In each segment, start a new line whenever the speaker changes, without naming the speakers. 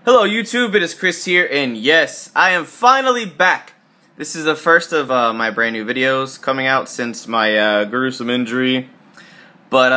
Hello YouTube, it is Chris here, and yes, I am finally back. This is the first of my brand new videos coming out since my gruesome injury. But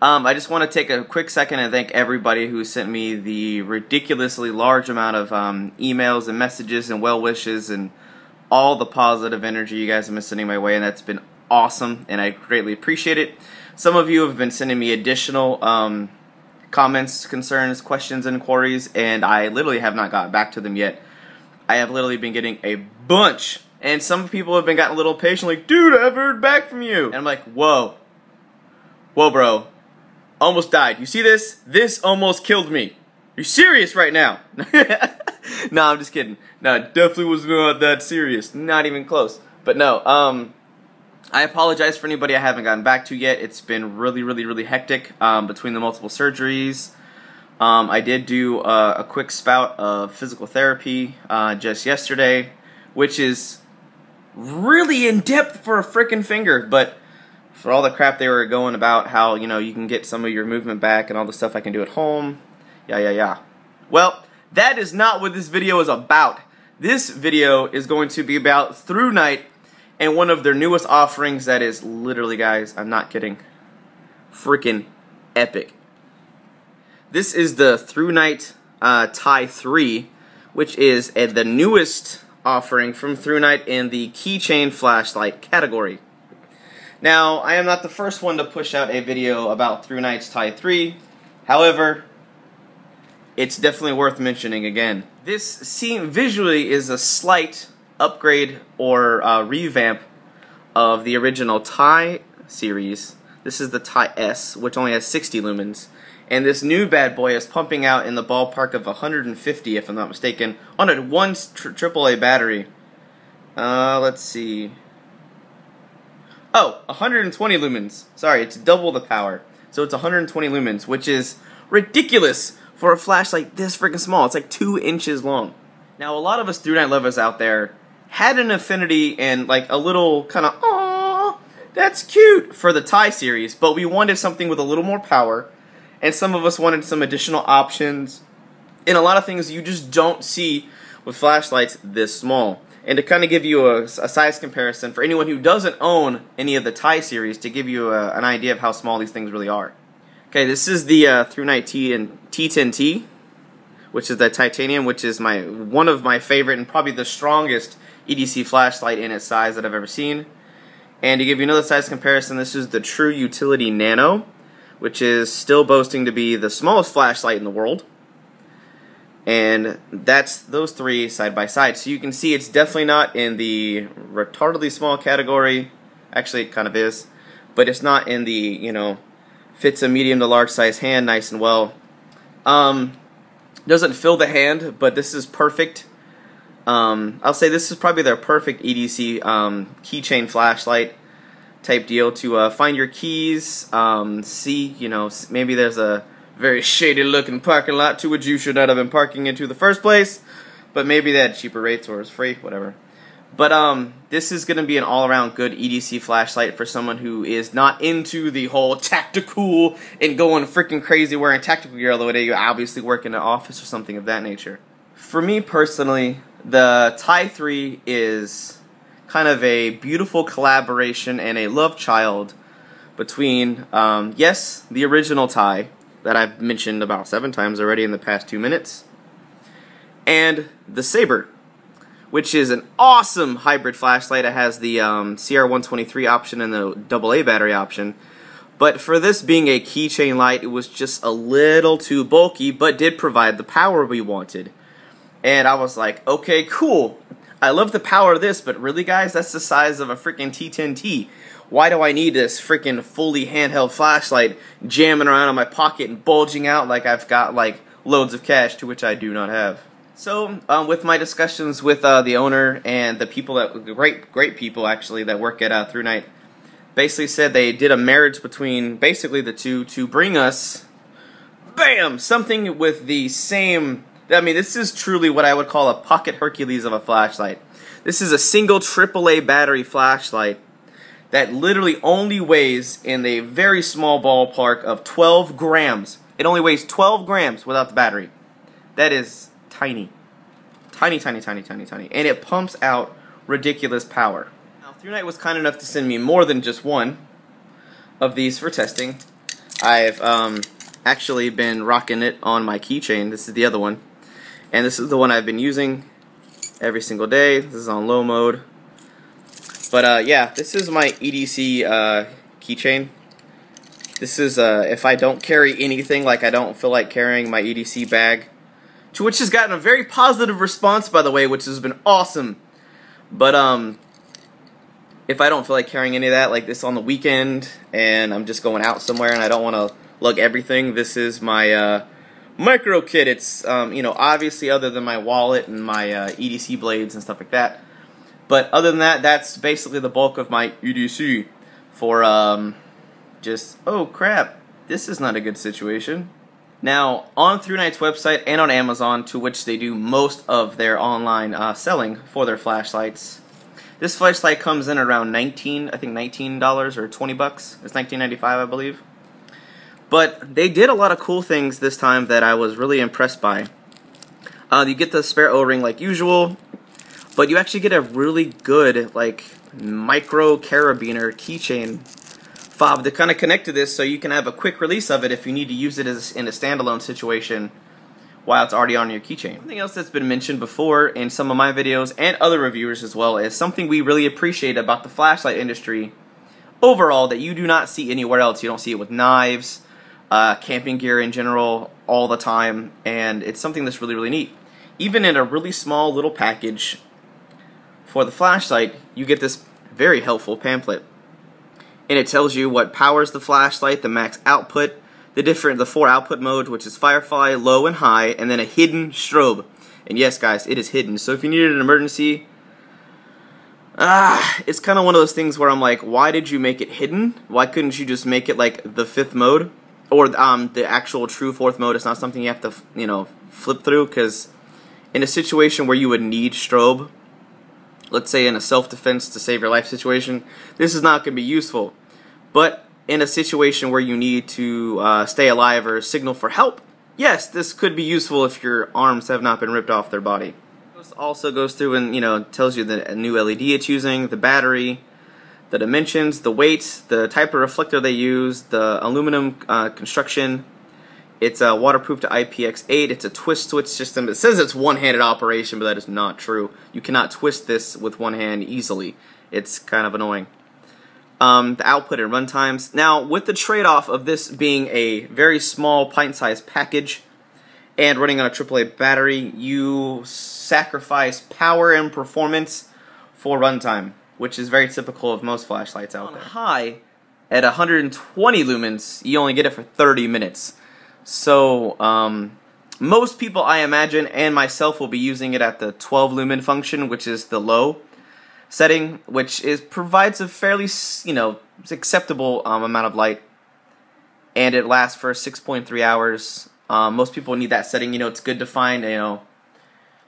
I just want to take a quick second and thank everybody who sent me the ridiculously large amount of emails and messages and well wishes and all the positive energy you guys have been sending my way, and that's been awesome, and I greatly appreciate it. Some of you have been sending me additional comments, concerns, questions, inquiries, and I literally have not gotten back to them yet. I have literally been getting a bunch, and some people have been getting a little patient, like, dude, I haven't heard back from you. And I'm like, whoa, bro, almost died. You see this? This almost killed me. You're serious right now? No, I'm just kidding. No, it definitely was not that serious. Not even close. But no, I apologize for anybody I haven't gotten back to yet. It's been really hectic between the multiple surgeries. I did do a quick spout of physical therapy just yesterday, which is really in-depth for a frickin' finger, but for all the crap they were going about how, you know, you can get some of your movement back and all the stuff I can do at home. Yeah. Well, that is not what this video is about. This video is going to be about Thrunite and one of their newest offerings that is literally, guys, I'm not kidding, freaking epic. This is the Thrunite Ti3, which is the newest offering from Thrunite in the Keychain flashlight category. Now, I am not the first one to push out a video about Thrunite's Ti3, however, it's definitely worth mentioning again. This visually is a slight upgrade or revamp of the original Ti series. This is the Ti S, which only has 60 lumens. And this new bad boy is pumping out in the ballpark of 150, if I'm not mistaken, on a AAA battery. Let's see. Oh, 120 lumens. Sorry, it's double the power. So it's 120 lumens, which is ridiculous for a flashlight this freaking small. It's like 2 inches long. Now, a lot of us Thrunite lovers out there had an affinity and like a little kind of, aww, that's cute for the Ti series, but we wanted something with a little more power, and some of us wanted some additional options, and a lot of things you just don't see with flashlights this small. And to kind of give you a size comparison for anyone who doesn't own any of the Ti series, to give you an idea of how small these things really are. Okay, this is the Thrunite Ti3, which is the titanium, which is one of my favorite and probably the strongest EDC flashlight in its size that I've ever seen. And to give you another size comparison, this is the True Utility Nano, which is still boasting to be the smallest flashlight in the world. And that's those three side by side. So you can see it's definitely not in the retardedly small category. Actually, it kind of is. But it's not in the, you know, fits a medium to large size hand nice and well. Doesn't fill the hand, but this is perfect. I'll say this is probably their perfect EDC keychain flashlight type deal to find your keys, see, you know, maybe there's a very shady looking parking lot to which you should not have been parking into the first place, but maybe they had cheaper rates or it's free, whatever. But this is going to be an all-around good EDC flashlight for someone who is not into the whole tactical and going freaking crazy wearing tactical gear all the way. You obviously work in an office or something of that nature. For me personally, the Ti3 is kind of a beautiful collaboration and a love child between, yes, the original Ti that I've mentioned about 7 times already in the past 2 minutes, and the Saber, which is an awesome hybrid flashlight. It has the CR123 option and the AA battery option. But for this being a keychain light, it was just a little too bulky, but did provide the power we wanted. And I was like, okay, cool. I love the power of this, but really, guys, that's the size of a freaking T10T. Why do I need this freaking fully handheld flashlight jamming around in my pocket and bulging out like I've got like loads of cash, to which I do not have? So, with my discussions with the owner and the people that great people actually that work at Thrunite, basically said they did a marriage between basically the two to bring us, bam, something with the same. I mean, this is truly what I would call a pocket Hercules of a flashlight. This is a single AAA battery flashlight that literally only weighs in a very small ballpark of 12 grams. It only weighs 12 grams without the battery. That is tiny. Tiny, tiny, tiny, tiny, tiny. And it pumps out ridiculous power. Now, Thrunite was kind enough to send me more than just one of these for testing. I've actually been rocking it on my keychain. This is the other one. And this is the one I've been using every single day. This is on low mode. But yeah, this is my EDC keychain. This is if I don't carry anything, like I don't feel like carrying my EDC bag, to which has gotten a very positive response, by the way, which has been awesome. But if I don't feel like carrying any of that, like this on the weekend, and I'm just going out somewhere and I don't want to lug everything, this is my micro kit. It's you know, obviously other than my wallet and my EDC blades and stuff like that. But other than that, that's basically the bulk of my EDC for just, oh crap, this is not a good situation. Now, on Thrunite's website and on Amazon, to which they do most of their online selling for their flashlights, this flashlight comes in around $19 or 20 bucks. It's $19.95, I believe. But they did a lot of cool things this time that I was really impressed by. You get the spare O-ring like usual, but you actually get a really good, like, micro carabiner keychain fob to kind of connect to this, so you can have a quick release of it if you need to use it as in a standalone situation while it's already on your keychain. Something else that's been mentioned before in some of my videos and other reviewers as well is something we really appreciate about the flashlight industry overall that you do not see anywhere else. You don't see it with knives, camping gear in general, all the time, and it's something that's really, really neat. Even in a really small little package for the flashlight, you get this very helpful pamphlet. And it tells you what powers the flashlight, the max output, the 4 output modes, which is Firefly, low, and high, and then a hidden strobe. And yes, guys, it is hidden. So if you needed an emergency, it's kind of one of those things where I'm like, why did you make it hidden? Why couldn't you just make it like the 5th mode? Or the actual true 4th mode. It's not something you have to, you know, flip through, because in a situation where you would need strobe, let's say in a self-defense to save your life situation, this is not going to be useful. But in a situation where you need to stay alive or signal for help, yes, this could be useful if your arms have not been ripped off their body. This also goes through and, you know, tells you the new LED it's using, the battery, the dimensions, the weight, the type of reflector they use, the aluminum construction. It's waterproof to IPX8. It's a twist switch system. It says it's one-handed operation, but that is not true. You cannot twist this with one hand easily. It's kind of annoying. The output and run times. Now, with the trade-off of this being a very small pint-sized package and running on a AAA battery, you sacrifice power and performance for runtime, which is very typical of most flashlights out there. On high, at 120 lumens, you only get it for 30 minutes. So, most people, I imagine, and myself will be using it at the 12 lumen function, which is the low setting, which provides a fairly, you know, acceptable amount of light, and it lasts for 6.3 hours. Most people need that setting. You know, it's good to find, you know,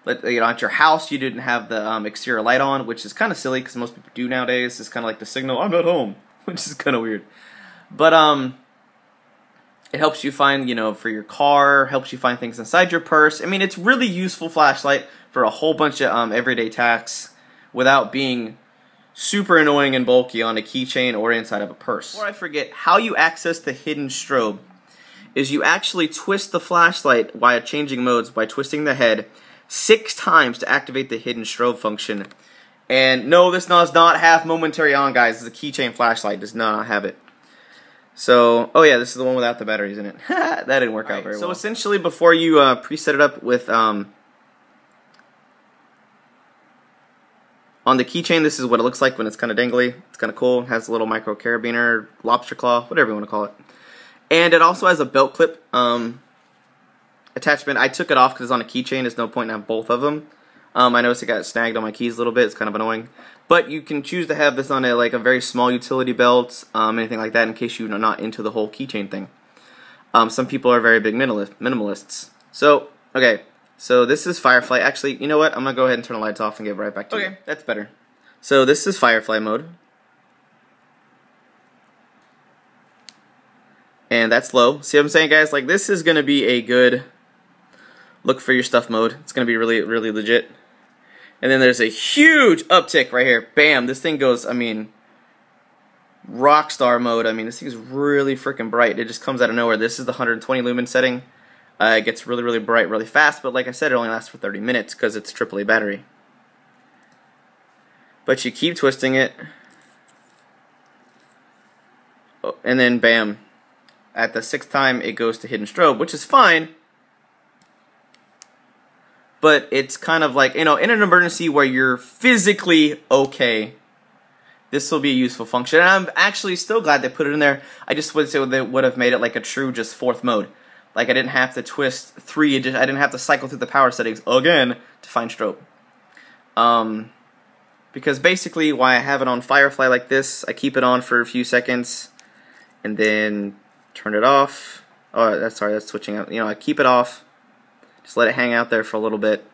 at your house you didn't have the exterior light on, which is kind of silly because most people do nowadays. It's kind of like the signal, I'm at home, which is kind of weird. But, it helps you find, you know, for your car, helps you find things inside your purse. I mean, it's really useful flashlight for a whole bunch of everyday tasks without being super annoying and bulky on a keychain or inside of a purse. Before I forget, how you access the hidden strobe is you actually twist the flashlight while changing modes by twisting the head 6 times to activate the hidden strobe function. And no, this does not have momentary on, guys. This is a keychain flashlight. It does not have it. So, oh yeah, this is the one without the batteries in it. That didn't work out very well. So essentially, before you preset it up with, on the keychain, this is what it looks like when it's kind of dangly. It's kind of cool. It has a little micro carabiner, lobster claw, whatever you want to call it. And it also has a belt clip attachment. I took it off because it's on a keychain. There's no point in having both of them. I noticed it got snagged on my keys a little bit. It's kind of annoying. But you can choose to have this on a very small utility belt, anything like that, in case you're not into the whole keychain thing. Some people are very big minimalists. So, okay. So this is Firefly. Actually, you know what? I'm going to go ahead and turn the lights off and get right back to you. Okay, that's better. So this is Firefly mode. And that's low. See what I'm saying, guys? Like, this is going to be a good look for your stuff mode. It's going to be really, really legit. And then there's a huge uptick right here. Bam! This thing goes, I mean, rockstar mode. I mean, this thing is really freaking bright. It just comes out of nowhere. This is the 120 lumen setting. It gets really, really bright really fast, but like I said, it only lasts for 30 minutes because it's AAA battery. But you keep twisting it, and then bam. At the 6th time, it goes to hidden strobe, which is fine. But it's kind of like, you know, in an emergency where you're physically okay, this will be a useful function. And I'm actually still glad they put it in there. I just would say they would have made it like a true just 4th mode. Like I didn't have to twist 3, I didn't have to cycle through the power settings again to find strobe. Because basically why I have it on Firefly like this, I keep it on for a few seconds and then turn it off. Oh, that's switching out. You know, I keep it off. Just let it hang out there for a little bit,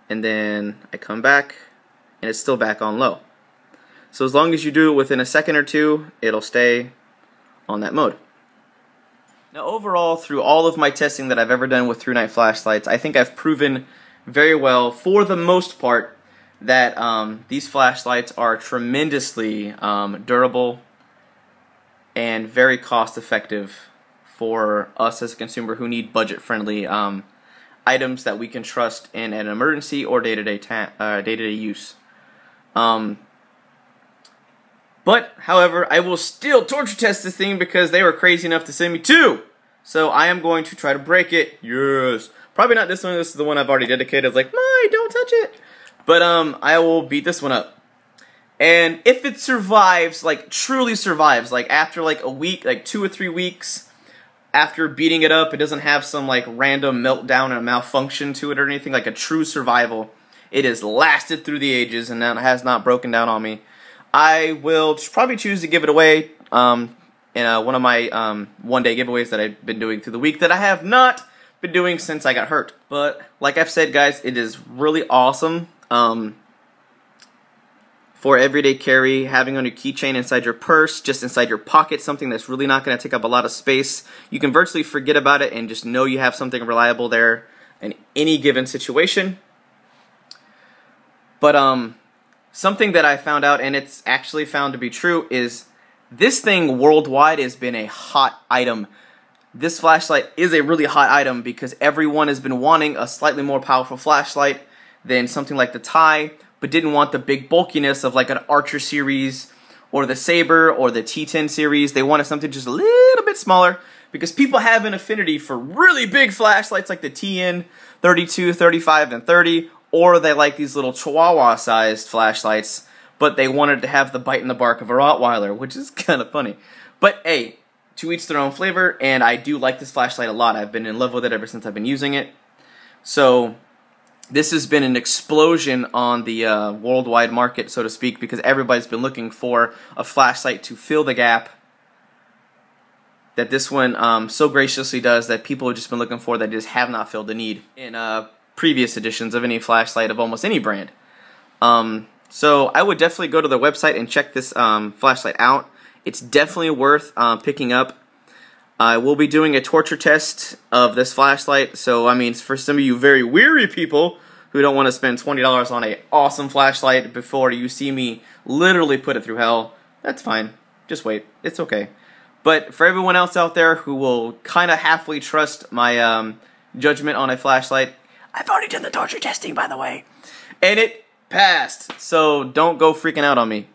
and then I come back, and it's still back on low. So as long as you do it within a second or two, it'll stay on that mode. Now overall, through all of my testing that I've ever done with Thrunite flashlights, I think I've proven very well, for the most part, that these flashlights are tremendously durable and very cost effective for us as a consumer who need budget-friendly items that we can trust in an emergency or day-to-day use. But, however, I will still torture test this thing because they were crazy enough to send me 2. So I am going to try to break it. Yes. Probably not this one. This is the one I've already dedicated. It's like, no, don't touch it. But I will beat this one up. And if it survives, like truly survives, like after like a week, like 2 or 3 weeks, after beating it up, it doesn't have some like random meltdown and malfunction to it or anything, like a true survival. It has lasted through the ages and now it has not broken down on me. I will probably choose to give it away in one of my one-day giveaways that I've been doing through the week that I have not been doing since I got hurt. But like I've said, guys, it is really awesome for everyday carry, having on your keychain inside your purse, just inside your pocket, something that's really not going to take up a lot of space. You can virtually forget about it and just know you have something reliable there in any given situation. But something that I found out, and it's actually found to be true, is this thing worldwide has been a hot item. This flashlight is a really hot item because everyone has been wanting a slightly more powerful flashlight than something like the Ti, but didn't want the big bulkiness of like an Archer series or the Saber or the T10 series. They wanted something just a little bit smaller because people have an affinity for really big flashlights like the TN 32, 35, and 30, or they like these little Chihuahua-sized flashlights, but they wanted to have the bite in the bark of a Rottweiler, which is kind of funny. But hey, to each their own flavor, and I do like this flashlight a lot. I've been in love with it ever since I've been using it. So this has been an explosion on the worldwide market, so to speak, because everybody's been looking for a flashlight to fill the gap that this one so graciously does, that people have just been looking for that just have not filled the need in previous editions of any flashlight of almost any brand. So I would definitely go to the website and check this flashlight out. It's definitely worth picking up. I will be doing a torture test of this flashlight, so I mean, for some of you very weary people who don't want to spend $20 on an awesome flashlight before you see me literally put it through hell, that's fine. Just wait. It's okay. But for everyone else out there who will kind of halfway trust my judgment on a flashlight, I've already done the torture testing, by the way, and it passed, so don't go freaking out on me.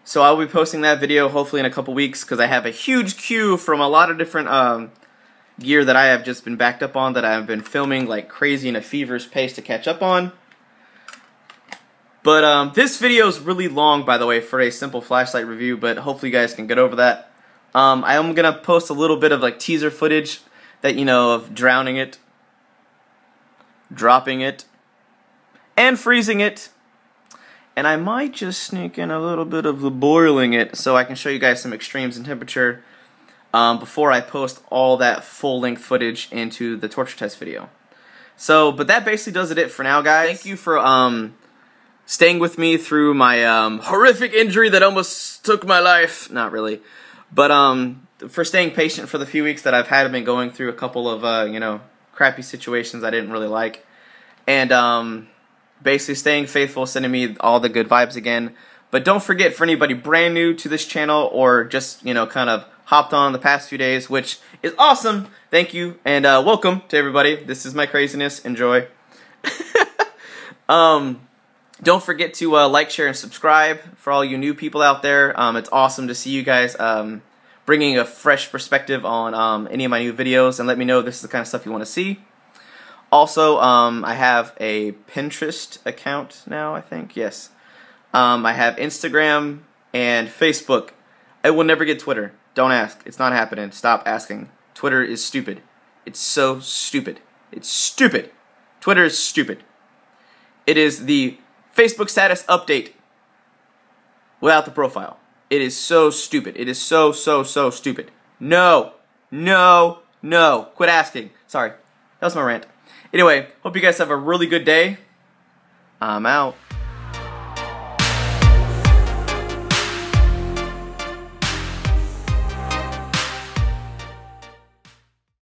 So I'll be posting that video hopefully in a couple weeks because I have a huge queue from a lot of different gear that I have just been backed up on, that I've been filming like crazy in a feverish pace to catch up on. But this video is really long, by the way, for a simple flashlight review, but hopefully you guys can get over that. I am going to post a little bit of like teaser footage that, you know, of drowning it, dropping it, and freezing it. And I might just sneak in a little bit of the boiling it so I can show you guys some extremes in temperature before I post all that full-length footage into the torture test video. So, but that basically does it for now, guys. Thank you for staying with me through my horrific injury that almost took my life. Not really. But for staying patient for the few weeks that I've had been going through a couple of, you know, crappy situations I didn't really like. And basically staying faithful, sending me all the good vibes again. But don't forget, for anybody brand new to this channel or just, you know, kind of hopped on the past few days, which is awesome. Thank you, and welcome to everybody. This is my craziness. Enjoy. Don't forget to like, share, and subscribe for all you new people out there. It's awesome to see you guys bringing a fresh perspective on any of my new videos, and let me know if this is the kind of stuff you want to see. Also, I have a Pinterest account now, I think. Yes. I have Instagram and Facebook. I will never get Twitter. Don't ask. It's not happening. Stop asking. Twitter is stupid. It's so stupid. It's stupid. Twitter is stupid. It is the Facebook status update without the profile. It is so stupid. It is so stupid. No. No. No. Quit asking. Sorry. That was my rant. Anyway, hope you guys have a really good day. I'm out.